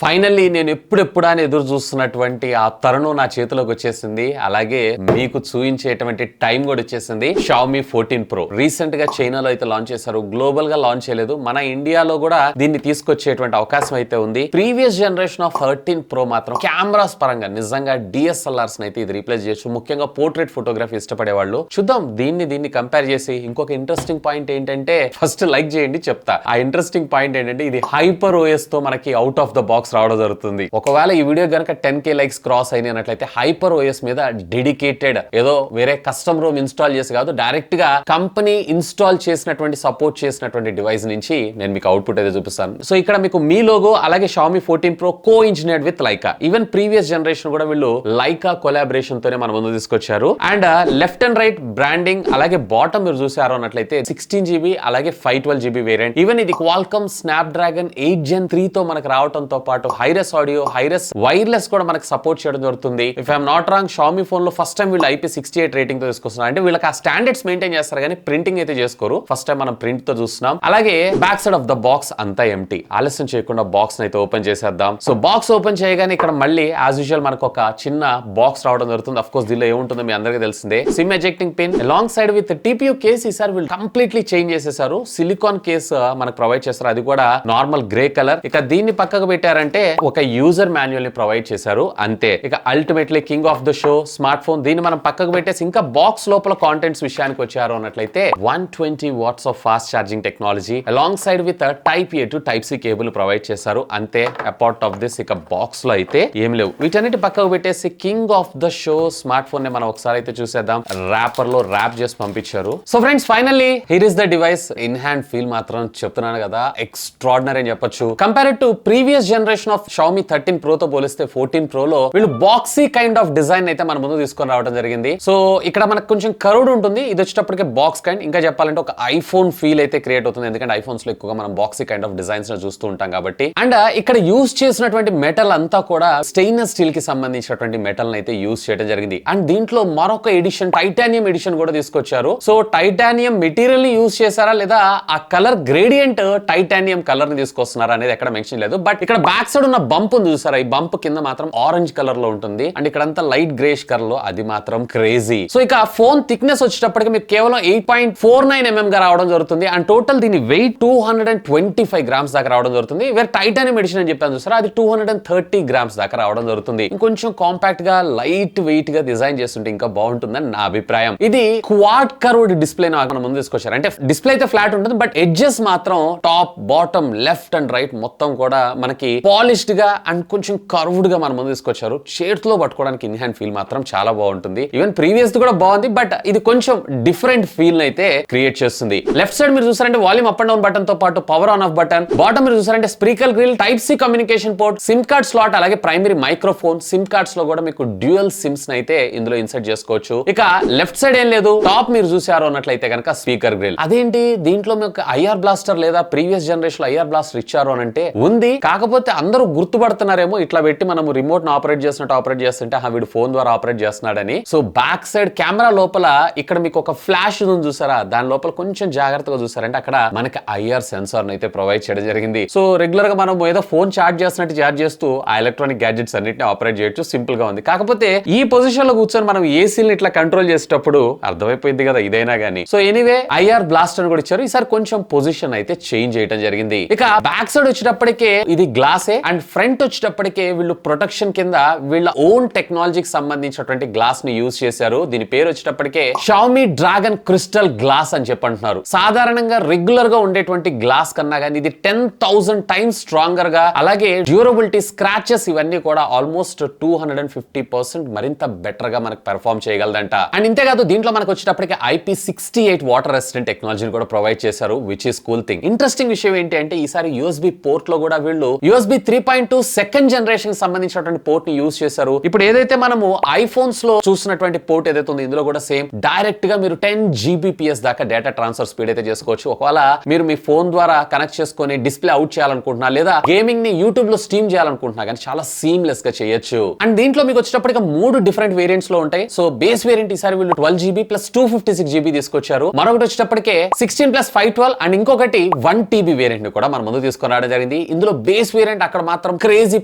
Finally నేను ఎప్పుడెప్పుడా అని ఎదురు చూస్తున్నటువంటి ఆ తరుణం నా చేతిలోకి వచ్చేసింది. అలాగే మీకు చూపించేటువంటి టైం కూడా వచ్చేసింది. Xiaomi 14 Pro రీసెంట్ గా చైనాలో అయితే లాంచ్ చేశారు. గ్లోబల్ గా లాంచ్ చేయలేదు. మన ఇండియాలో కూడా దీన్ని తీసుకొచ్చేటువంటి అవకాశం అయితే ఉంది. ప్రీవియస్ జనరేషన్ ఆఫ్ 13 Pro మాత్రం కెమెరాస్ పరంగా నిజంగా DSLRs అయితే ఇది రీప్లేస్ చేయొచ్చు. ముఖ్యంగా పోర్ట్రేట్ ఫోటోగ్రఫీ ఇష్టపడే వాళ్ళు చూద్దాం. దీన్ని కంపేర్ చేసి ఇంకొక ఇంట్రెస్టింగ్ పాయింట్ ఏంటంటే ఫస్ట్ లైక్ చేయండి చెప్తా. ఆ ఇంట్రెస్టింగ్ పాయింట్ ఏంటంటే ఇది హైపర్ OS తో మనకి అవుట్ ఆఫ్ ద బాక్స్ రావడం జరుగుతుంది. ఒకవేళ ఈ వీడియో గనక 10K లైక్స్ క్రాస్ అయినట్లయితే హైపర్ OS మీద డెడికేటెడ్ ఏదో వేరే కస్టమ్ రోమ్ ఇన్స్టాల్ చేసి కాదు, డైరెక్ట్ గా కంపెనీ ఇన్స్టాల్ చేసినటువంటి సపోర్ట్ చేసినటువంటి డివైస్ నుంచి నేను మీకు అవుట్పుట్ అయితే చూపిస్తాను. సో ఇక్కడ మీకు మీ లోగో అలాగే Xiaomi 14 Pro co engineered with Leica. Even previous generation కూడా వీళ్ళు లైకా కొలాబరేషన్ తోనే మన ముందు తీసుకొచ్చారు. And left and right branding అలాగే బాటమ్ మీరు చూసారు అన్నట్లయితే 16GB అలాగే 512GB వేరియంట్. ఈవెన్ ఇది క్వాల్కమ్ స్నాప్డ్రాగన్ 8 Gen 3 తో మనకు రావడంతో పాటు హైరెస్ ఆడియో హైరెస్ వైర్లెస్ కూడా మనకు సపోర్ట్ చేయడం జరుగుతుంది. If I'm not wrong Xiaomi phone లో ఫస్ట్ టైం వీళ్ళు IP68 రేటింగ్ తో తీసుకొస్తున్నారు. అంటే వీళ్ళకి ఆ స్టాండర్డ్స్ మెయింటైన్ చేస్తారు కానీ ప్రింటింగ్ అయితే చేసుకోరు. ఫస్ట్ టైం మనం ప్రింట్ తో చూస్తున్నాం. అలాగే back side of the box అంతా ఎంటీ. ఆలస్యం చేయకుండా బాక్స్ అయితే ఓపెన్ చేసేద్దాం. సో బాక్స్ ఓపెన్ చేయగానే ఇక్కడ మళ్ళీ యాజ్ యూజువల్ మనకు ఒక చిన్న బాక్స్ రావడం జరుగుతుంది. అఫ్ కోర్స్ దీనిలో ఏముంటుందో మీ అందరికీ తెలిసిందే. SIM ejecting pin along side with TPU case ఈసారి వీళ్ళు కంప్లీట్లీ చేంజ్ చేసేసారు. సిలికాన్ కేస్ మనకు ప్రొవైడ్ చేస్తారు. అది కూడా నార్మల్ గ్రే కలర్. ఇక దీన్ని పక్కకు పెట్టారంటే ఒక యూజర్ మాన్యువల్ ని ప్రొవైడ్ చేశారు అంతే. ఇక ultimately king of the show smart phone. దీన్ని మనం పక్కకు పెట్టేసి ఇంకా బాక్స్ లోపల కాంటెంట్స్ విషయానికి వచ్చారు అన్నట్లయితే 120 watts of fast charging technology along side with Type A to Type C cable provide చేశారు అంతే. అపార్ట్ ఆఫ్ దిస్ ఇక బాక్స్ లో అయితే ఏం లేవు. వీటన్నిటి పక్కకు పెట్టేసి king of the show smart phone ని మనం ఒకసారి అయితే చూసేద్దాం. ర్యాపర్ లో ర్యాప్ చేసి పంపించారు. So friends finally here is the device. In hand feel మాత్రం చెప్తున్నాను కదా ఎక్స్ట్రాడినరీ అని చెప్పొచ్చు. Compared to previous generation of Xiaomi 13 Pro తో పోలిస్తే 14 Pro లో వీళ్ళు బాక్సీ కైండ్ ఆఫ్ డిజైన్ అయితే మన ముందు తీసుకొని రావడం జరిగింది. సో ఇక్కడ మనకు కొంచెం కర్వ్డ్ ఉంటుంది. ఇది వచ్చేటప్పటికే బాక్స్ కైండ్. ఇంకా చెప్పాలంటే ఒక ఐఫోన్ ఫీల్ అయితే క్రియేట్ అవుతుంది. ఎందుకంటే ఐఫోన్స్ లో ఎక్కువగా మనం బాక్సీ కైండ్ ఆఫ్ డిజైన్స్ చూస్తూ ఉంటాం కాబట్టి. అండ్ ఇక్కడ యూజ్ చేసినటువంటి మెటల్ అంతా కూడా స్టెయిన్లెస్ స్టీల్ కి సంబంధించినటువంటి మెటల్ అయితే యూజ్ చేయడం జరిగింది. అండ్ దీంట్లో మరొక ఎడిషన్ టైటానియం ఎడిషన్ కూడా తీసుకొచ్చారు. సో టైటానియం మెటీరియల్ ని యూజ్ చేశారా లేదా ఆ కలర్ గ్రేడియంట్ టైటానియం కలర్ ని తీసుకొస్తున్నారా అనేది ఎక్కడ మెన్షన్ లేదు. బట్ ఇక్కడ బ్యాక్ సైడ్ ఉన్న బంప్ ఉంది చూసారా, ఈ బంప్ కింద మాత్రం ఆరెంజ్ కలర్ లో ఉంటుంది. అండ్ ఇక్కడంతా లైట్ గ్రేష్ కలర్ లో, అది మాత్రం క్రేజీ. సో ఇక ఫోన్ థిక్నెస్ వచ్చేటప్పటికి మీకు కేవలం 8.49 mm గా రావడం జరుగుతుంది. అండ్ టోటల్ దీని వెయిట్ 225 grams దాకా రావడం జరుగుతుంది. వేరే టైటానియం ఎడిషన్ అని చెప్పాను చూసారా, అది 230 grams దాకా రావడం జరుగుతుంది. ఇంకొంచెం కాంపాక్ట్ గా లైట్ వెయిట్ గా డిజైన్ చేస్తుంటే ఇంకా బాగుంటుందని నా అభిప్రాయం. ఇది క్వాడ్ కర్వ్డ్ డిస్ప్లే మన ముందు తీసుకొచ్చారు. అంటే డిస్ప్లే అయితే ఫ్లాట్ ఉంటుంది, బట్ ఎడ్జెస్ మాత్రం top bottom left and right మొత్తం కూడా మనకి పాలిష్డ్ గా అండ్ కొంచెం కర్వ్డ్ గా మన ముందు తీసుకొచ్చారు. చేతిలో పట్టుకోవడానికి ఇన్ హ్యాండ్ ఫీల్ మాత్రం చాలా బాగుంటుంది. ఈవెన్ ప్రీవియస్ కూడా బాగుంది, బట్ ఇది కొంచెం డిఫరెంట్ ఫీల్ అయితే క్రియేట్ చేస్తుంది. లెఫ్ట్ సైడ్ మీరు చూసారంటే volume up and down button తో పాటు power on off button. Bottom మీరు చూసారంటే speaker grill, Type C communication port, sim card slot అలాగే ప్రైమరీ మైక్రోఫోన్. సిమ్ కార్డ్స్ లో కూడా మీకు డ్యూయల్ సిమ్స్ అయితే ఇందులో ఇన్సర్ట్ చేసుకోవచ్చు. ఇక లెఫ్ట్ సైడ్ ఏం లేదు, టాప్ మీరు చూసారు అన్నట్లయితే కనుక స్పీకర్ గ్రిల్. అదేంటి దీంట్లో మీకు IR బ్లాస్టర్ లేదా ప్రీవియస్ జనరేషన్ లో IR బ్లాస్టర్ ఇచ్చారు అని అంటే ఉంది. కాకపోతే అందరూ గుర్తుపడుతున్నారేమో ఇట్లా పెట్టి మనం రిమోట్ ను ఆపరేట్ చేస్తున్నట్టు ఆపరేట్ చేస్తుంటే వీడు ఫోన్ ద్వారా ఆపరేట్ చేస్తున్నాడని. సో బ్యాక్ సైడ్ కెమెరా లోపల ఇక్కడ మీకు ఒక ఫ్లాష్ ఉంది చూసారా, దాని లోపల కొంచెం జాగ్రత్తగా చూసారంటే అక్కడ మనకి IR సెన్సార్ అయితే ప్రొవైడ్ చేయడం జరిగింది. సో రెగ్యులర్ గా మనం ఏదో ఫోన్ చార్జ్ చేస్తున్నట్టు చార్జ్ చేస్తూ ఆ ఎలక్ట్రానిక్ గ్యాడ్జెట్స్ అన్నిటిని ఆపరేట్ చేయొచ్చు. సింపుల్ గా ఉంది. కాకపోతే ఈ పొజిషన్ లో కూర్చొని మనం ఏసీని ఇట్లా కంట్రోల్ చేసేటప్పుడు అర్థమైపోయింది కదా ఇదైనా గానీ. సో ఎనీవే IR బ్లాస్టర్ కూడా ఇచ్చారు. ఈసారి కొంచెం పొజిషన్ అయితే చేంజ్ చేయడం జరిగింది. ఇక బ్యాక్ సైడ్ వచ్చేటప్పటికే ఇది గ్లాసే అండ్ ఫ్రంట్ వచ్చేటప్పటికే వీళ్ళు ప్రొటెక్షన్ కింద వీళ్ళ ఓన్ టెక్నాలజీకి సంబంధించినటువంటి గ్లాస్ ని యూజ్ చేశారు. దీని పేరు వచ్చేటప్పటికే Xiaomi డ్రాగన్ క్రిస్టల్ గ్లాస్ అని చెప్పంటున్నారు. సాధారణంగా రెగ్యులర్ గా ఉండేటువంటి గ్లాస్ కన్నా కానీ ఇది 10,000 times స్ట్రాంగర్ గా, అలాగే డ్యూరబిలిటీ, స్క్రాచెస్ ఇవన్నీ కూడా ఆల్మోస్ట్ 250% మరింత బెటర్ గా మనకు పెర్ఫార్మ్ చేయగలదంట. అండ్ ఇంతేకాదు దీంట్లో మనకు వచ్చేటప్పటికి IP68 వాటర్ రెసిస్టెంట్ టెక్నాలజీని కూడా ప్రొవైడ్ చేశారు, which is cool thing. Interesting విషయం ఏంటి అంటే ఈసారి USB పోర్ట్ లో కూడా వీళ్ళు USB 3.2 సెకండ్ జనరేషన్ కి సంబంధించినటువంటి పోర్ట్ ని యూజ్ చేశారు. ఇప్పుడు ఏదైతే మనము ఐఫోన్స్ లో చూసినటువంటి పోర్ట్ ఏదైతే ఉందో ఇందులో కూడా సేమ్ డైరెక్ట్ గా మీరు 10 Gbps దాకా డేటా ట్రాన్స్ఫర్ స్పీడ్ అయితే చేసుకోవచ్చు. ఒకవేళ మీరు మీ ఫోన్ ద్వారా కనెక్ట్ చేసుకొని డిస్ప్లే అవుట్ చేయాలనుకుంటున్నా లేదా గేమింగ్ ని యూట్యూబ్ లో స్ట్రీమ్ చేయాలనుకుంటున్నా కానీ చాలా సీమ్లెస్ గా చేయొచ్చు. అండ్ దీంట్లో మీకు వచ్చేటప్పటికి 3 డిఫరెంట్ వేరియంట్స్ లో ఉంటాయి. సో బేస్ వేరియంట్ ఈసారి వీళ్ళు 12GB ప్లస్ 256GB తీసుకొచ్చారు. మరొకటి వచ్చేటప్పటికే 16 ప్లస్ 512 అండ్ ఇంకొకటి 1TB వేరియంట్ ని కూడా మన ముందు తీసుకొని రావడం జరిగింది. ఇందులో బేస్ వేరియంట్ అక్కడ మాత్రం క్రేజీ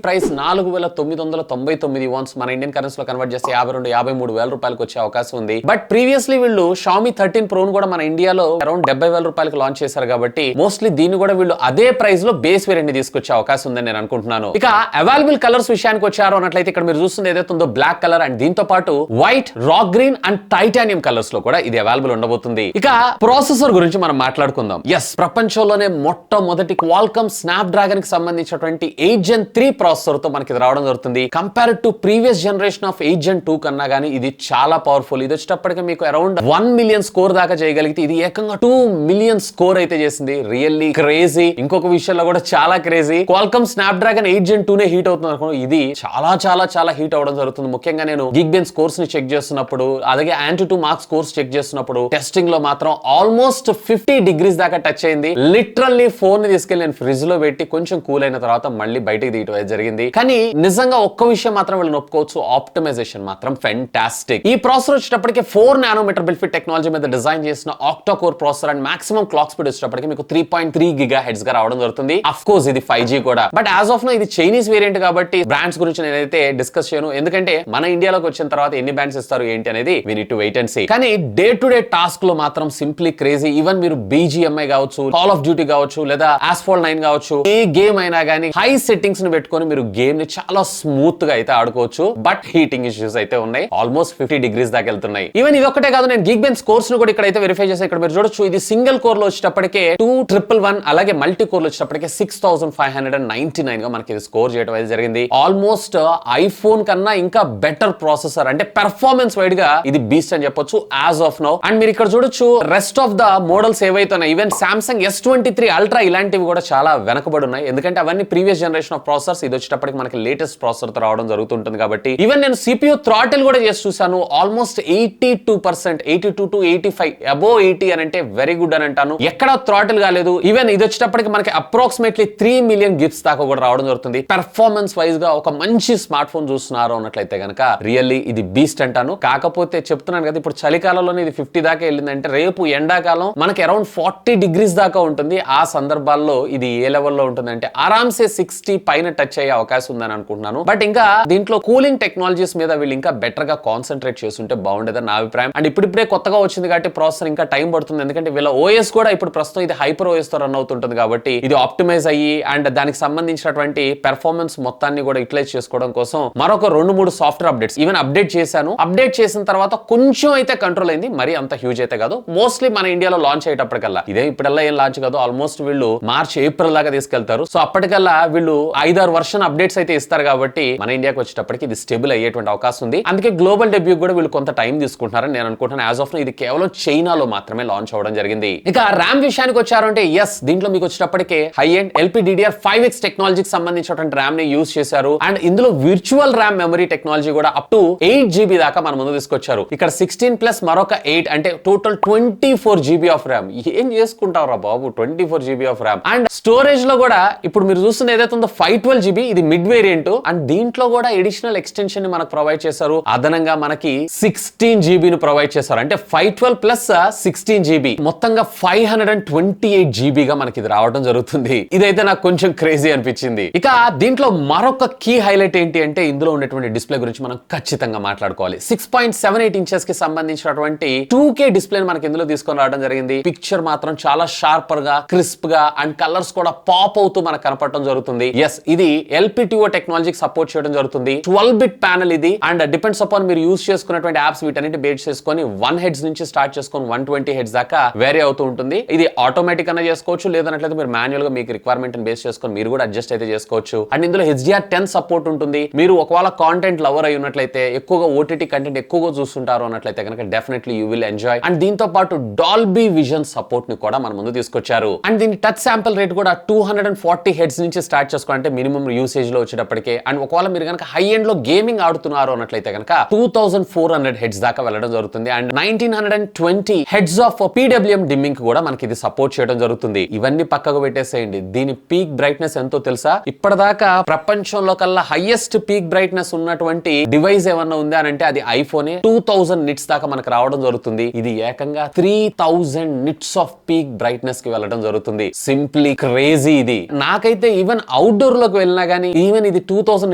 ప్రైస్ 4,999 వన్స్ మన ఇండియన్ కరెన్సీ లో కన్వర్ట్ చేస్తే 52-53 వేల రూపాయలకు వచ్చే అవకాశం ఉంది. బట్ ప్రీవియస్లీ వీళ్ళు Xiaomi 13 Pro ను కూడా మన ఇండియాలో అరౌండ్ 70,000 రూపాయలకు లాంచ్ చేశారు కాబట్టి మోస్ట్లీ దీన్ని కూడా వీళ్ళు అదే ప్రైస్ లో బేస్ వేరియంట్ ని తీసుకొచ్చే అవకాశం ఉందని నేను అనుకుంటున్నాను. ఇక అవైలబుల్ కలర్స్ విషయానికి వచ్చారు అన్నట్లయితే ఇక్కడ మీరు చూస్తుంది ఏదైతే ఉందో బ్లాక్ కలర్ అండ్ దీంతో పాటు white, rock green and titanium colours లో కూడా ఇది అవైలబుల్ ఉండబోతుంది. ఇక ప్రాసెసర్ గురించి మనం మాట్లాడుకుందాం. ఎస్, ప్రపంచంలోనే మొట్టమొదటి క్వాల్కమ్ స్నాప్ డ్రాగన్ కి సంబంధించినటువంటి 8 Gen 3 ప్రాసెసర్ తో మనకి రావడం జరుగుతుంది. Compare to previous generation of 8 Gen 2 కన్నా గానీ ఇది చాలా పవర్ఫుల్. ఇది వచ్చేటప్పటికి మీకు అరౌండ్ 1 మిలియన్ స్కోర్ దాకా చేయగలిగితే ఇది ఏకంగా 2 మిలియన్ స్కోర్ అయితే చేసింది. Really crazy. ఇంకొక విషయంలో కూడా చాలా crazy. Qualcomm snap dragon 8 Gen 2 నే హీట్ అవుతుంది అనుకో, ఇది చాలా చాలా చాలా హీట్ అవడం జరుగుతుంది. ముఖ్యంగా నేను గిగ్బెన్ స్కోర్స్ ని చెక్ చేస్తున్నప్పుడు, అలాగే యాంటీ2 మార్క్స్ స్కోర్స్ చెక్ చేస్తున్నప్పుడు టెస్టింగ్ లో మాత్రం ఆల్మోస్ట్ 50 డిగ్రీస్ దాకా టచ్ అయింది. లిటరల్లీ ఫోన్ ని తీసుకెళ్లి నేను ఫ్రిడ్జ్ లో పెట్టి కొంచెం కూల్ అయిన తర్వాత మళ్ళీ బయటకు తీయటం జరిగింది. కానీ నిజంగా ఒక్క విషయం మాత్రం వీళ్ళు ఒప్పుకోవచ్చు, ఆప్టిమైజేషన్ మాత్రం ఫెంటాస్టిక్. ఈ ప్రాసెసర్ వచ్చేటప్పటికి 4 నానోమీటర్ బిల్ఫిట్ టెక్నాలజీ మీద డిజైన్ చేసిన octa core processor and maximum clock speed వచ్చేటప్పటికి మీకు 3.3 GHz గా రావడం జరుగుతుంది. అఫ్ కోర్స్ ఇది 5G కూడా. బట్ యాజ్ ఆఫ్ నో ఇది చైనీస్ వేరియంట్ కాబట్టి బ్రాండ్స్ గురించి నేనైతే డిస్కస్ చేయను, ఎందుకంటే మన ఇండియాలోకి వచ్చిన తర్వాత ఎన్ని బ్రాండ్స్ ఇస్తారు ఏంటి అనేది we need to wait and see. కానీ డే టు డే టాస్క్ లో మాత్రం సింప్లీ క్రేజీ. ఈవెన్ మీరు BGMI కావచ్చు, కాల్ ఆఫ్ డ్యూటీ కావచ్చు, లేదా Asphalt 9 కావచ్చు, ఏ గేమ్ అయినా కానీ హై సెట్టింగ్స్ ని పెట్టుకొని మీరు గేమ్ ని చాలా స్మూత్ గా అయితే ఆడుకోవచ్చు. బట్ హీటింగ్ ఇష్యూస్ అయితే ఉన్నాయి. ఆల్మోస్ట్ 50 డిగ్రీస్ దాకా వెళ్తున్నాయి. ఈవెన్ ఇది ఒక్కటే కాదు, నేను గిగ్బెన్ స్కోర్స్ ను కూడా ఇక్కడ అయితే వెరిఫై చేశాను. ఇక్కడ మీరు చూడొచ్చు, ఇది సింగిల్ కోర్ లో వచ్చేటప్పటికే 2,111, అలాగే మల్టీ కోర్ లో వచ్చేటప్పటికే 6,599 గా మనకి ఇది స్కోర్ చేయడం అయితే జరిగింది. ఆల్మోస్ట్ ఐఫోన్ కన్నా ఇంకా బెటర్ ప్రాసెసర్, అంటే పెర్ఫార్మెన్స్ వైడ్ గా ఇది బీస్ట్ అని చెప్పొచ్చు యాజ్ ఆఫ్ నౌ. అండ్ మీరు ఇక్కడ చూడొచ్చు రెస్ట్ ఆఫ్ ద మోడల్స్ ఏవైతే ఉన్నాయి, ఈవెన్ సామ్సంగ్ S23 అల్ట్రా ఇలాంటివి కూడా చాలా వెనకబడి ఉన్నాయి. ఎందుకంటే అవన్నీ ప్రీవియస్ జనరేషన్ ఆఫ్ ప్రాసెసర్స్, ఇది వచ్చేటప్పటికి మనకి లేటెస్ట్ ప్రాసెసర్ తో రావడం జరుగుతుంటుంది కాబట్టి. ఈవెన్ నేను CPU థ్రాటిల్ కూడా చేసి చూసాను, ఆల్మోస్ట్ 82%, 82 to 85, అబోవ్ 80 అని అంటే వెరీ గుడ్ అని అంటాను. ఎక్కడ థ్రాటిల్ కాలేదు. ఈవెన్ ఇది వచ్చేటప్పటికి మనకి అప్రాక్సిమేట్లీ 3 మిలియన్ గిఫ్ట్స్ దాకా కూడా రావడం జరుగుతుంది. పెర్ఫార్మెన్స్ వైజ్ గా ఒక మంచి స్మార్ట్ ఫోన్ చూస్తున్నారు అన్నట్లయితే కనుక రియల్లీ ఇది బీస్ట్ అంటాను. కాకపోతే చెప్తున్నాను కదా, ఇప్పుడు చలికాలంలోనే ఇది 50 దాకా వెళ్ళిందంటే రేపు ఎండాకాలం మనకి అరౌండ్ 40 డిగ్రీస్ దాకా ఉంటుంది. ఆ సందర్భాల్లో ఇది ఏ లెవెల్లో ఉంటుందంటే ఆరామ్సే 60 పైన టచ్ అయ్యే అవకాశం ఉందని అనుకుంటున్నాను. బట్ ఇంకా దీంట్లో కూలింగ్ టెక్నాలజీస్ మీద వీళ్ళు ఇంకా బెటర్ గా కాన్సన్ట్రేట్ చేస్తుంటే బాగుండేదని నా అభిప్రాయం. అండ్ ఇప్పుడిప్పుడే కొత్తగా వచ్చింది కాబట్టి ప్రాసెసర్ ఇంకా టైం పడుతుంది, ఎందుకంటే వీళ్ళ OS కూడా ఇప్పుడు ప్రస్తుతం ఇది హైపర్ OS తో రన్ అవుతుంటుంది కాబట్టి ఇది ఆప్టిమైజ్ అయ్యి అండ్ దానికి సంబంధించినటువంటి పెర్ఫార్మెన్స్ మొత్తాన్ని కూడా యూటిలైజ్ చేసుకోవడం కోసం మరొక 2-3 సాఫ్ట్వేర్ అప్డేట్స్ ఈవెన్ అప్డేట్ చేశాను. అప్డేట్ చేసిన తర్వాత కొంచెం అయితే కంట్రోల్ అయింది, మరి అంత హ్యూజ్ అయితే కాదు. మోస్ట్లీ మన ఇండియాలో లాంచ్ అయ్యేటప్పటికల్లా, ఇదే ఇప్పుడల్లా ఏం లాంచ్ కాదు, ఆల్మోస్ట్ వీళ్ళు మార్చ్ ఏప్రిల్ దాకా తీసుకెళ్తారు. సో అప్పటికల్లా వీళ్ళు 5-6 వర్షన్ అప్డేట్స్ అయితే ఇస్తారు కాబట్టి మన ఇండియాకి వచ్చేటప్పటికి ఇది స్టేబుల్ అయ్యేటువంటి అవకాశం ఉంది. అందుకే గ్లోబల్ డెబ్యూ కూడా వీళ్ళు కొంత టైం తీసుకుంటున్నారని నేను అనుకుంటున్నాను. యాజ్ ఆఫ్ ఇది కేవలం చైనాలో మాత్రమే లాంచ్ అవడం జరిగింది. ఇక ర్యామ్ విషయానికి వచ్చారంటే ఎస్, దీంట్లో మీకు వచ్చేటప్పటికే హై ఎండ్ LPDDR5X టెక్నాలజీకి సంబంధించినటువంటి ర్యామ్ ని యూజ్ చేశారు. అండ్ ఇందులో విర్చువల్ ర్యామ్ మెమరీ టెక్నాలజీ కూడా అప్ టు 8 GB దాకా మన ముందు తీసుకొచ్చారు. ఇక్కడ 16 ప్లస్ మరొక 8 అంటే టోటల్ 24 GB ఆఫ్ ర్యామ్. ఏం చేసుకుంటారా బాబు 24 GB of RAM. And storage లో కూడా ఇప్పుడు మీరు చూస్తున్న ఏదైతే ఉందో 512 GB ఇది మిడ్ వేరియంట్. అండ్ దీంట్లో కూడా ఎడిషనల్ ఎక్స్టెన్షన్ ని మనకు ప్రొవైడ్ చేశారు. అదనంగా మనకి 16 GB ని ప్రొవైడ్ చేశారు. అంటే 512 ప్లస్ 16 GB మొత్తంగా 528 GB గా మనకి ఇది రావడం జరుగుతుంది. ఇదైతే నాకు కొంచెం క్రేజీ అనిపించింది. ఇక దీంట్లో మరొక కీ హైలైట్ ఏంటి అంటే ఇందులో ఉన్నటువంటి డిస్ప్లే గురించి మనం ఖచ్చితంగా మాట్లాడుకోవాలి. 6.78 ఇంచెస్ కి సంబంధించినటువంటి 2K డిస్ప్లే మనకి ఇందులో తీసుకొని రావడం జరిగింది. పిక్చర్ మాత్రం చాలా షార్పర్ గా, క్రిస్ప్ గా అండ్ కలర్స్ కూడా పాప్ అవుతూ మనకు కనపడటం జరుగుతుంది. ఎస్, ఇది LPTO టెక్నాలజీకి సపోర్ట్ చేయడం జరుగుతుంది. 12-bit ప్యానల్ ఇది. అండ్ డిపెండ్స్ అపాన్ మీరు యూజ్ చేసుకున్నటువంటి యాప్స్ వీటన్నిటి బేస్ చేసుకొని 1 Hz నుంచి స్టార్ట్ చేసుకొని 120 Hz దాకా వేరీ అవుతూ ఉంటుంది. ఇది ఆటోమేటిక్ అన్న చేసుకోవచ్చు, లేదన్నట్లయితే మీరు మాన్యువల్ గా మీకు రిక్వైర్మెంట్ బేస్ చేసుకొని మీరు కూడా అడ్జస్ట్ అయితే చేసుకోవచ్చు. అండ్ ఇందులో HDR10 సపోర్ట్ ఉంటుంది. మీరు ఒకవేళ కాంటెంట్ లవర్ అయి ఉన్నట్లయితే, ఎక్కువగా OTT కంటెంట్ ఎక్కువగా చూస్తుంటారు అన్నట్లయితే కనుక definitely you will enjoy. And దీంతో పాటు డాల్బీ విజన్ సపోర్ట్ ని కూడా మన ముందు తీసుకొచ్చారు. అండ్ దీని టచ్ శాంపుల్ రేట్ కూడా 240 Hz నుంచి స్టార్ట్ చేసుకోవాలంటే మినిమం యూసేజ్ లో వచ్చేటప్పటికే. అండ్ ఒకవేళ మీరు కనుక హై ఎండ్ లో గేమింగ్ ఆడుతున్నారు అన్నట్లయితే కనుక 2400 Hz దాకా వెళ్ళడం జరుగుతుంది. And 1920 Hz of PWM dimming కూడా మనకి ఇది సపోర్ట్ చేయడం జరుగుతుంది. ఇవన్నీ పక్కకు పెట్టేసేయండి, దీని పీక్ బ్రైట్నెస్ ఎంతో తెలుసా? ఇప్పటిదాకా ప్రపంచంలో కల్లా హైయెస్ట్ పీక్ బ్రైట్నెస్ ఉన్నటువంటి డివైస్ ఏమన్నా ఉందా అంటే అది ఐఫోనే. 2000 నిట్స్ దాకా మనకు రావడం జరుగుతుంది. ఇది ఏకంగా 3000 నిట్స్ ఆఫ్ పీక్ బ్రైట్నెస్ కి వెళ్ళడం జరుగుతుంది. Simply crazy. ఇది నాకైతే ఈవెన్ అవుట్డోర్ లోకి వెళ్ళినా గానీ ఈవెన్ ఇది 2000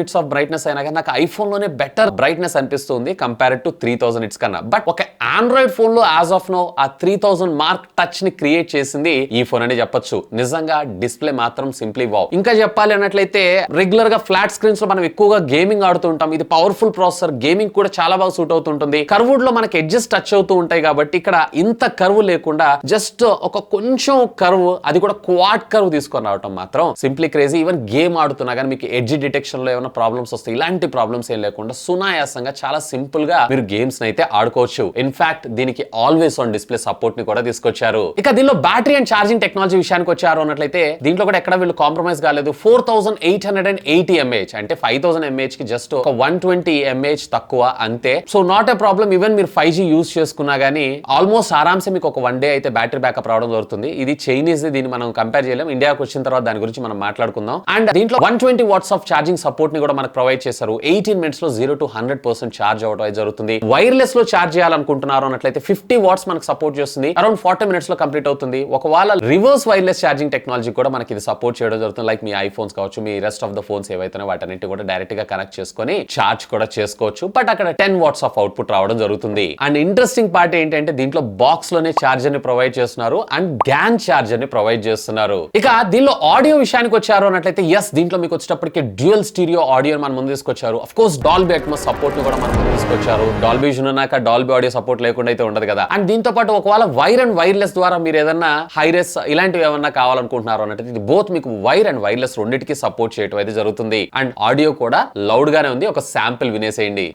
నిట్స్ ఆఫ్ బ్రైట్నెస్ అయినా కానీ నాకు ఐఫోన్ లోనే బెటర్ బ్రైట్నెస్ అనిపిస్తుంది కంపేర్ టు 3000 నిట్స్ కన్నా. బట్ ఒక ఆండ్రాయిడ్ ఫోన్ లో యాజ్ ఆఫ్ నో ఆ 3000 మార్క్ టచ్ ని క్రియేట్ చేసింది ఈ ఫోన్ అని చెప్పొచ్చు. నిజంగా డిస్ప్లే మాత్రం సింప్లీ వావ్. ఇంకా చెప్పాలి అన్నట్లయితే రెగ్యులర్ గా ఫ్లాట్ స్క్రీన్స్ లో మనం ఎక్కువగా గేమింగ్ ఆడుతూ ఉంటాం. ఇది పవర్ఫుల్ ప్రాసెసర్, గేమింగ్ కూడా చాలా బాగా సూట్ అవుతుంటుంది. కర్వ్డ్ లో మనకి ఎడ్జెస్ టచ్ అవుతూ ఉంటాయి కాబట్టి ఇక్కడ ఇంత కర్వ్ లేకుండా జస్ట్ ఒక కొంచెం కర్వ్, అది కూడా క్వాడ్ కర్వ్ తీసుకొని రావటం మాత్రం సింప్లీ క్రేజీ. ఈవెన్ గేమ్ ఆడుతున్నా కానీ మీకు ఎడ్జ్ డిటెక్షన్ లో ఏమైనా ప్రాబ్లమ్స్ వస్తాయి, ఇలాంటి ప్రాబ్లమ్స్ ఏం లేకుండా సునాయాసంగా చాలా సింపుల్ గా మీరు గేమ్స్ అయితే ఆడుకోవచ్చు. ఇన్ఫాక్ట్ దీనికి ఆల్వేస్ ఆన్ డిస్ప్లే సపోర్ట్ ని కూడా తీసుకొచ్చారు. ఇక దీనిలో బ్యాటరీ అండ్ ఛార్జింగ్ టెక్నాలజీ విషయానికి వచ్చారు అన్నట్లయితే దీంట్లో కూడా ఎక్కడ వీళ్ళు కాంప్రమైజ్ కాలేదు. 4880 mAh అంటే 5000 mAh కి జస్ట్ ఒక 120 mAh తక్కువ అంతే. So not a problem. Even మీరు 5G యూస్ చేసుకున్నా గానీ ఆల్మోస్ట్ ఆరామ్సే మీకు ఒక 1 డే అయితే బ్యాటరీ బ్యాకప్ రావడం జరుగుతుంది. ఇది చైనీస్, దీన్ని మనం కంపేర్ చేయలేం. ఇండియాకి వచ్చిన తర్వాత దాని గురించి మనం మాట్లాడుకుందాం. అండ్ దీంట్లో 120 వాట్స్ ఆఫ్ ఛార్జింగ్ సపోర్ట్ ని కూడా మనకు ప్రొవైడ్ చేశారు. 18 మినిట్స్ లో 0 to 100% ఛార్జ్ అవడం అయితే జరుగుతుంది. వైర్లెస్ లో ఛార్జ్ చేయాలనుకుంటున్నారు అన్నట్లయితే 50 వాట్స్ మనకు సపోర్ట్ చేస్తుంది. అరౌండ్ 40 మినిట్స్ లో కంప్లీట్ అవుతుంది. ఒకవేళ రివర్స్ వైర్లెస్ ఛార్జింగ్ టెక్నాలజీ కూడా మనకి ఇది సపోర్ట్ చేయడం జరుగుతుంది. లైక్ మీ ఐఫోన్స్ కావచ్చు, me rest of the phones ఏవైతే వాటన్నిటి కూడా డైరెక్ట్ గా కనెక్ట్ చేసుకొని ఛార్జ్ కూడా చేసుకోవచ్చు. బట్ అక్కడ 10 వాట్స్ ఆఫ్ అవుట్పుట్ రావడం జరుగుతుంది. అండ్ ఇంట్రెస్టింగ్ పార్ట్ ఏంటంటే దీంట్లో బాక్స్ లోనే ఛార్జర్ ని ప్రొవైడ్ చేస్తున్నారు అండ్ గ్యాన్ ఛార్జర్ ని ప్రొవైడ్ చేస్తున్నారు. ఇక దీనిలో ఆడియో విషయానికి వచ్చారు అన్నట్లయితే ఎస్, దీంట్లో మీకు వచ్చేటప్పటికి డ్యూయల్ స్టీరియో ఆడియో మన ముందు తీసుకొచ్చారు. Of course Dolby Atmos support ని కూడా మన ముందు తీసుకొచ్చారు. డాల్బీ విజన్ ఉన్నాక డాల్బీ ఆడియో సపోర్ట్ లేకుండా అయితే ఉండదు కదా. అండ్ దీంతో పాటు ఒకవేళ వైర్ అండ్ వైర్లెస్ ద్వారా మీరు ఏదన్నా హైరెస్ ఇలాంటివి ఏమన్నా కావాలనుకుంటున్నారు అన్నట్టు ఇది బోత్ మీకు వైర్ అండ్ వైర్లెస్ రెండింటికి సపోర్ట్ చేయడం అయితే జరుగుతుంది. అండ్ ఆడియో కూడా లౌడ్ గానే ఉంది. ఒక శాంపిల్ వినేసేయండి.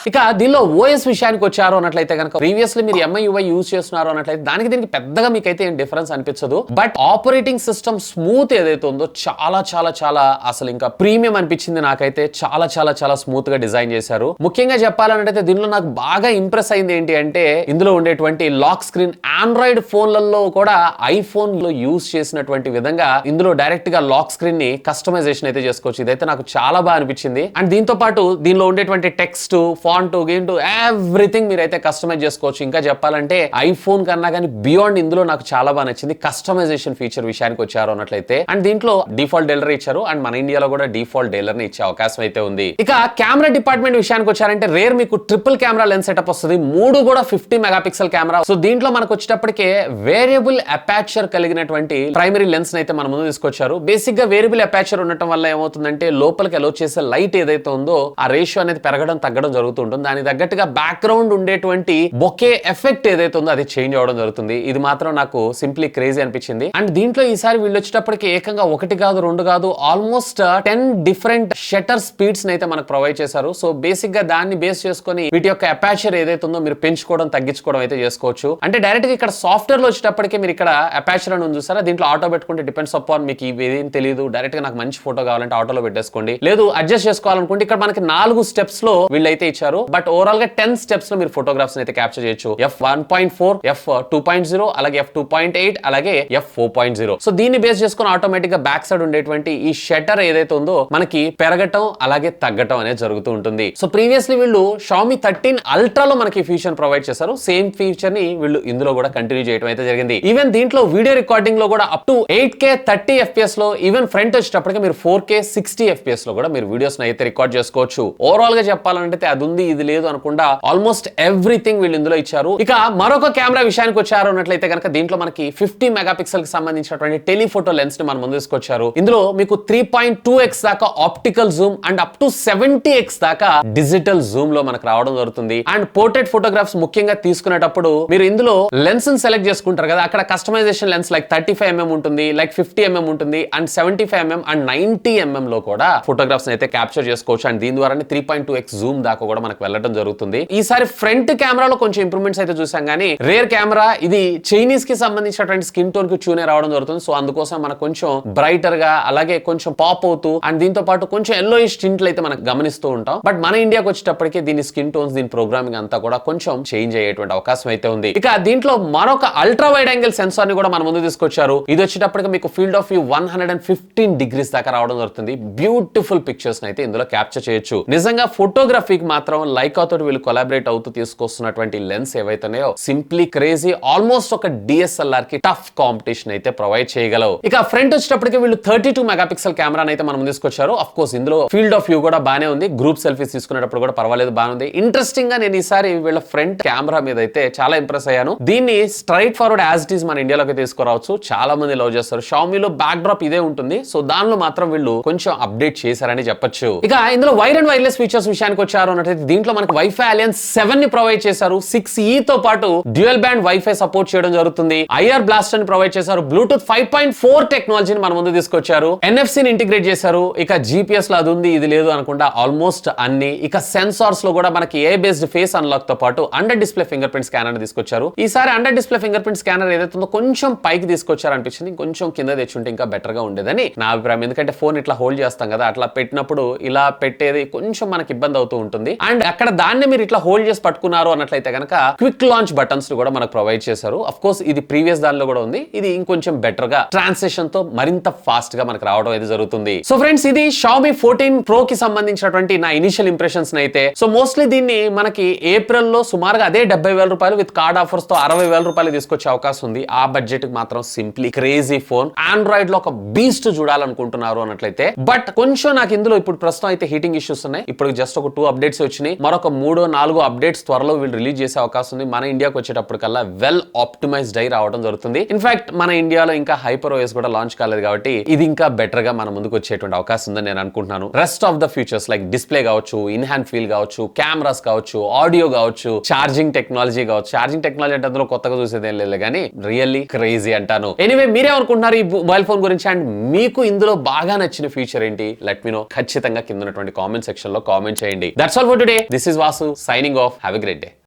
ఇక దీనిలో ఓఎస్ విషయానికి వచ్చారు అన్నట్లయితే కనుక ప్రీవియస్లీ మీరు MIUI యూజ్ చేస్తున్నారు అన్నట్లయితే దానికి దీనికి పెద్దగా మీకైతే ఏం డిఫరెన్స్ అనిపించదు. బట్ ఆపరేటింగ్ సిస్టమ్ స్మూత్ ఏదైతే ఉందో చాలా చాలా చాలా అసలు ఇంకా ప్రీమియం అనిపించింది నాకైతే. చాలా చాలా చాలా స్మూత్ గా డిజైన్ చేశారు. ముఖ్యంగా చెప్పాలన్నట్లయితే దీనిలో నాకు బాగా ఇంప్రెస్ అయింది ఏంటి అంటే ఇందులో ఉండేటువంటి లాక్ స్క్రీన్ ఆండ్రాయిడ్ ఫోన్లలో కూడా ఐఫోన్ లో యూజ్ చేసినటువంటి విధంగా ఇందులో డైరెక్ట్ గా లాక్ స్క్రీన్ ని కస్టమైజేషన్ అయితే చేసుకోవచ్చు. ఇదైతే నాకు చాలా బాగా అనిపించింది. అండ్ దీంతో పాటు దీనిలో ఉండేటువంటి టెక్స్ట్, ఎవ్రీథింగ్ మీరైతే కస్టమైజ్ చేసుకోవచ్చు. ఇంకా చెప్పాలంటే ఐఫోన్ కన్నా కానీ బియాండ్ ఇందులో నాకు చాలా బాగా నచ్చింది కస్టమైజేషన్ ఫీచర్ విషయానికి వచ్చారు అన్నట్లయితే. అండ్ దీంట్లో డిఫాల్ట్ డైలర్ ఇచ్చారు అండ్ మన ఇండియాలో కూడా డిఫాల్ట్ డైలర్ ని ఇచ్చే అవకాశం అయితే ఉంది. ఇక కెమెరా డిపార్ట్మెంట్ విషయానికి వచ్చారంటే రేర్ మీకు ట్రిపుల్ కెమెరా లెన్స్ సెటప్ వస్తుంది. 3 కూడా 50 మెగాపిక్సెల్ కెమెరా. సో దీంట్లో మనకు వచ్చేటప్పటికే వేరియబుల్ అపాచర్ కలిగినటువంటి ప్రైమరీ లెన్స్ అయితే మన ముందు తీసుకొచ్చారు. బేసిక్ గా వేరియబుల్ అపాచర్ ఉండటం వల్ల ఏమవుతుందంటే లోపలికి అలో చేసే లైట్ ఏదైతే ఉందో ఆ రేషియో అనేది పెరగడం తగ్గడం జరుగుతుంది. దాని తగ్గట్టుగా బ్యాక్గ్రౌండ్ ఉండేటువంటి బొకే ఎఫెక్ట్ ఏదైతే ఉందో అది చేంజ్ అవడం జరుగుతుంది. ఇది మాత్రం నాకు సింప్లీ క్రేజీ అనిపించింది. అండ్ దీంట్లో ఈసారి వీళ్ళు వచ్చేటప్పటికి ఏకంగా 1 కాదు 2 కాదు ఆల్మోస్ట్ 10 డిఫరెంట్ షట్టర్ స్పీడ్స్ అయితే మనకు ప్రొవైడ్ చేశారు. సో బేసిక్ గా దాన్ని బేస్ చేసుకొని వీటి యొక్క అపాచర్ ఏదైతే ఉందో మీరు పెంచుకోవడం తగ్గించుకోవడం అయితే చేసుకోవచ్చు. అంటే డైరెక్ట్ గా ఇక్కడ సాఫ్ట్వేర్ లో వచ్చేటప్పటికి మీరు ఇక్కడ అపాచర్ అని ఉంది చూసారా, దీంట్లో ఆటో పెట్టుకుంటే డిపెండ్స్ అపాన్ మీకు ఇవేం తెలియదు. డైరెక్ట్ గా నాకు మంచి ఫోటో కావాలంటే ఆటోలో పెట్టేసుకోండి. లేదు అడ్జస్ట్ చేసుకోవాలనుకుంటే ఇక్కడ మనకి 4 స్టెప్స్ లో వీళ్ళైతే ఇచ్చారు. బట్ ఓవరాల్ గా 10 స్టెప్స్ లో మీరు ఫోటోగ్రాఫ్స్ అయితే క్యాప్చర్ చేయొచ్చు. F1.4, F2.0, అలాగే F2.8, అలాగే F4.0. సో దీన్ని బేస్ చేసుకుని ఆటోమేటిక్ గా బ్యాక్ సైడ్ ఉండేటువంటి ఈ షట్టర్ ఏదైతే ఉందో మనకి పెరగటం అలాగే తగ్గటం అనేది జరుగుతూ ఉంటుంది. సో ప్రీవియస్లీ వీళ్ళు Xiaomi 13 Ultra లో మనకి ఫీచర్ ప్రొవైడ్ చేశారు. సేమ్ ఫీచర్ ని వీళ్ళు ఇందులో కూడా కంటిన్యూ చేయడం అయితే జరిగింది. ఈవెన్ దీంట్లో వీడియో రికార్డింగ్ లో కూడా అప్ టు 8K 30 FPS లో, ఈవెన్ ఫ్రంట్ వచ్చేటప్పటికి మీరు 4K 60 FPS లో కూడా మీరు వీడియోస్ అయితే రికార్డ్ చేసుకోవచ్చు. ఓవరాల్ గా చెప్పాలంటే అది ఉంది ఇది లేదు అనుకుండా ఆల్మోస్ట్ ఎవ్రీథింగ్ వీళ్ళు ఇందులో ఇచ్చారు. ఇక మరొక కెమెరా విషయానికి వచ్చారు అన్నట్లయితే కనుక దీంట్లో మనకి 50 మెగాపిక్సెల్ కి సంబంధించినటువంటి టెలిఫోటో లెన్స్ ని మన ముందు తీసుకొచ్చారు. ఇందులో మీకు 3.2x దాకా optical Zoom and up to 70x దాకా డిజిటల్ జూమ్ లో మనకు రావడం జరుగుతుంది. అండ్ పోర్ట్రేట్ ఫోటోగ్రాఫ్స్ ముఖ్యంగా తీసుకునేటప్పుడు మీరు ఇందులో లెన్స్ ని సెలెక్ట్ చేసుకుంటారు కదా, అక్కడ కస్టమైజేషన్ లెన్స్ లైక్ 35mm ఉంటుంది, లైక్ 50mm ఉంటుంది, అండ్ 75mm అండ్ 90mm లో కూడా ఫోటోగ్రాఫ్స్ అయితే క్యాప్చర్ చేసుకోవచ్చు. అండ్ దీని ద్వారానే 3.2x జూమ్ దాకా కూడా మనకు వెళ్ళడం జరుగుతుంది. ఈసారి ఫ్రంట్ కెమెరాలో కొంచెం ఇంప్రూవ్మెంట్స్ అయితే చూసాం కానీ రేర్ కెమెరా ఇది చైనీస్ కి సంబంధించినటువంటి స్కిన్ టోన్ కి ట్యూనే రావడం జరుగుతుంది. సో అందుకోసం మనకు కొంచెం బ్రైటర్ గా అలాగే కొంచెం పాప్ అవుతూ అండ్ దీంతో పాటు కొంచెం ఎల్లోయిష్ టింట్లు అయితే మనకు గమనిస్తూ ఉంటాం. బట్ మన ఇండియాకి వచ్చేటప్పటికి దీని స్కిన్ టోన్స్, దీని ప్రోగ్రామింగ్ అంతా కూడా కొంచెం చేంజ్ అయ్యేటువంటి అవకాశం అయితే ఉంది. ఇక దీంట్లో మరొక అల్ట్రా వైడ్ యాంగిల్ సెన్సార్ ని కూడా మన ముందు తీసుకొచ్చారు. ఇది వచ్చేటప్పటికి మీకు ఫీల్డ్ ఆఫ్ వ్యూ 115 degrees దాకా రావడం జరుగుతుంది. బ్యూటిఫుల్ పిక్చర్స్ అయితే ఇందులో క్యాప్చర్ చేయొచ్చు. నిజంగా ఫోటోగ్రఫీకి మాత్రం మాత్రం లైకా తోటి వీళ్ళు కొలాబరేట్ అవుతూ తీసుకొస్తున్నటువంటి లెన్స్ ఏవైతున్నాయో సింప్లీ క్రేజీ, ఆల్మోస్ట్ ఒక డిఎస్ఎల్ఆర్ కి టఫ్ కాంపిటీషన్ అయితే ప్రొవైడ్ చేయగలవు. ఇక ఫ్రంట్ వచ్చేటప్పటికి వీళ్ళు 32 మెగాపిక్సెల్ కెమెరాని అయితే మనం తీసుకొచ్చారు. అఫ్ కోర్స్ ఇందులో ఫీల్డ్ ఆఫ్ వ్యూ కూడా బానే ఉంది, గ్రూప్ సెల్ఫీస్ తీసుకునేటప్పుడు కూడా పర్వాలేదు, బానే ఉంది. ఇంట్రెస్టింగ్ గా నేను ఈసారి వీళ్ళ ఫ్రంట్ కెమెరా మీద అయితే చాలా ఇంప్రెస్ అయ్యాను. దీన్ని straight forward as it is మన ఇండియాలోకి తీసుకురావచ్చు, చాలా మంది లవ్ చేస్తారు. షామీలో బ్యాక్ డ్రాప్ ఇదే ఉంటుంది, సో దానిలో మాత్రం వీళ్ళు కొంచెం అప్డేట్ చేశారని చెప్పొచ్చు. ఇక ఇందులో వైర్ అండ్ వైర్లెస్ ఫీచర్స్ విషయానికి వచ్చారు అన్నట్లయితే దీంట్లో మనకు వైఫై అలయన్స్ 7 ని ప్రొవైడ్ చేశారు. 6E తో పాటు డ్యూయల్ బ్యాండ్ వైఫై సపోర్ట్ చేయడం జరుగుతుంది. ఐఆర్ బ్లాస్టర్ ని ప్రొవైడ్ చేశారు. బ్లూటూత్ 5.4 టెక్నాలజీని మన ముందు తీసుకొచ్చారు. NFC ని ఇంటిగ్రేట్ చేశారు. ఇక GPS లో అది ఉంది ఇది లేదు అనుకుంటా ఆల్మోస్ట్ అన్ని. ఇక సెన్సార్స్ లో కూడా మనకి AI బేస్డ్ ఫేస్ అన్లాక్ తో పాటు under display finger print scanner తీసుకొచ్చారు. ఈసారి under display finger print scanner ఏదైతే ఉందో కొంచెం పైకి తీసుకొచ్చారు అనిపించింది, కొంచెం కింద తెచ్చుంటే ఇంకా బెటర్ గా ఉండేదని నా అభిప్రాయం. ఎందుకంటే ఫోన్ ఇట్లా హోల్డ్ చేస్తాం కదా, అట్లా పెట్టినప్పుడు ఇలా పెట్టేది కొంచెం మనకి ఇబ్బంది అవుతూ ఉంటుంది. అండ్ అక్కడ దాన్ని మీరు ఇట్లా హోల్డ్ చేసి పట్టుకున్నారు అన్నట్లయితే కనుక క్విక్ లాంచ్ బటన్స్ కూడా మనకు ప్రొవైడ్ చేశారు. అఫ్ కోర్స్ ఇది ప్రీవియస్ దానిలో కూడా ఉంది, ఇది ఇంకొంచెం బెటర్ గా ట్రాన్సాక్షన్ తో మరింత ఫాస్ట్ గా మనకు రావడం అయితే జరుగుతుంది. సో ఫ్రెండ్స్, ఇది Xiaomi 14 Pro కి సంబంధించినటువంటి నా ఇనిషియల్ ఇంప్రెషన్స్ అయితే. సో మోస్ట్లీ దీన్ని మనకి ఏప్రిల్ లో సుమారుగా అదే 70,000 రూపాయలు విత్ కార్డ్ ఆఫర్స్ తో 60,000 రూపాయలు తీసుకొచ్చే అవకాశం ఉంది. ఆ బడ్జెట్ కి మాత్రం సింప్లీ క్రేజీ ఫోన్. ఆండ్రాయిడ్ లో ఒక బీస్ట్ చూడాలనుకుంటున్నారు అన్నట్లయితే, బట్ కొంచెం నాకు ఇందులో ఇప్పుడు ప్రస్తుతం అయితే హీటింగ్ ఇష్యూస్ ఉన్నాయి. ఇప్పుడు జస్ట్ ఒక 2 అప్డేట్స్ వచ్చినాయి, మరొక 3-4 అప్డేట్స్ త్వరలో వీళ్ళు రిలీజ్ చేసే అవకాశం ఉంది. మన ఇండియాకి వచ్చేటప్పటికల్లా వెల్ ఆప్టిమైజ్డ్ అయి రావడం జరుగుతుంది. ఇన్ఫాక్ట్ మన ఇండియాలో ఇంకా హైపర్ ఓఎస్ కూడా లాంచ్ కాలేదు కాబట్టి ఇది ఇంకా బెటర్ గా మన ముందుకు వచ్చేటువంటి అవకాశం ఉందని నేను అనుకుంటున్నాను. Rest of the features like display కావచ్చు, ఇన్ హ్యాండ్ ఫీల్ కావచ్చు, కెమెరాస్ కావచ్చు, ఆడియో కావచ్చు, ఛార్జింగ్ టెక్నాలజీ కావచ్చు. ఛార్జింగ్ టెక్నాలజీ అంటే అందులో కొత్తగా చూసేది ఏం లేదు కానీ రియల్లీ క్రేజీ అంటాను. ఎనీవే, మీరేమనుకుంటున్నారు ఈ మొబైల్ ఫోన్ గురించి అండ్ మీకు ఇందులో బాగా నచ్చిన ఫీచర్ ఏంటి? Let me know. ఖచ్చితంగా కింద ఉన్నటువంటి కామెంట్ సెక్షన్ లో కామెంట్ చేయండి. That's all for today. This is Vasu signing off. Have a great day.